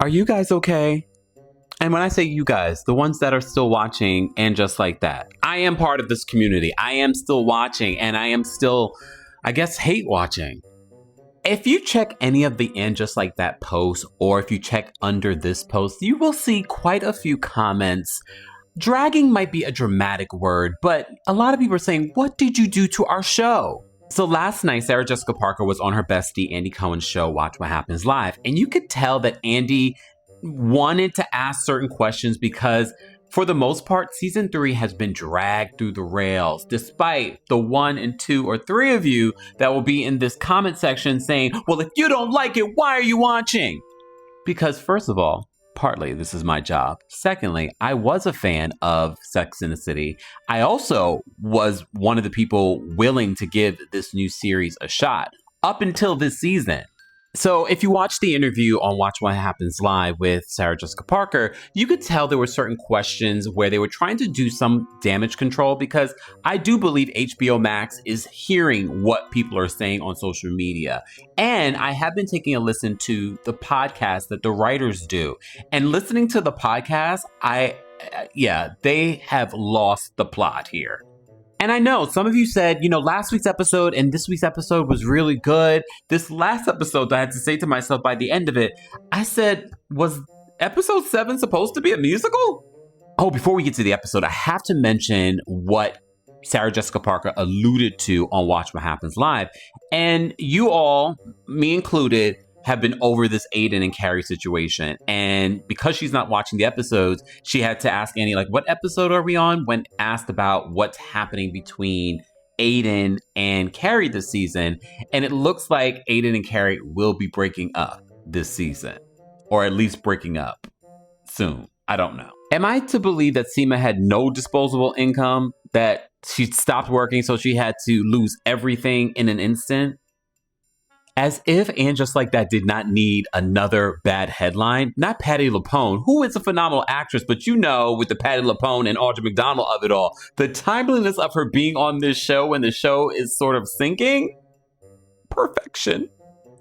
Are you guys okay? And when I say you guys, the ones that are still watching and just like that, I am part of this community. I am still watching and I am still, I guess, hate watching. If you check any of the And Just Like That posts, or if you check under this post, you will see quite a few comments. Dragging might be a dramatic word, but a lot of people are saying, what did you do to our show? So last night, Sarah Jessica Parker was on her bestie Andy Cohen's show, Watch What Happens Live. And you could tell that Andy wanted to ask certain questions because for the most part, season 3 has been dragged through the rails, despite the 1 and 2 or 3 of you that will be in this comment section saying, well, if you don't like it, why are you watching? Because first of all, partly this is my job. Secondly, I was a fan of Sex and the City. I also was one of the people willing to give this new series a shot up until this season. So if you watch the interview on Watch What Happens Live with Sarah Jessica Parker, you could tell there were certain questions where they were trying to do some damage control, because I do believe HBO Max is hearing what people are saying on social media. And I have been taking a listen to the podcast that the writers do. And listening to the podcast, they have lost the plot here. And I know some of you said, last week's episode and this week's episode was really good. This last episode, I had to say to myself by the end of it, I said, was episode 7 supposed to be a musical? Oh, before we get to the episode, I have to mention what Sarah Jessica Parker alluded to on Watch What Happens Live. And you all, me included, have been over this Aiden and Carrie situation. And because she's not watching the episodes, she had to ask Annie, what episode are we on? When asked about what's happening between Aiden and Carrie this season. And it looks like Aiden and Carrie will be breaking up this season. Or at least breaking up soon. I don't know. Am I to believe that Seema had no disposable income? That she stopped working so she had to lose everything in an instant? As if And Just Like That did not need another bad headline. Not Patti LuPone, who is a phenomenal actress, but with the Patti LuPone and Audra McDonald of it all, the timeliness of her being on this show when the show is sort of sinking, perfection.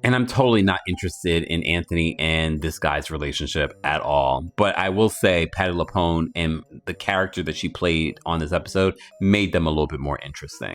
And I'm totally not interested in Anthony and this guy's relationship at all. But I will say Patti LuPone and the character that she played on this episode made them a little bit more interesting.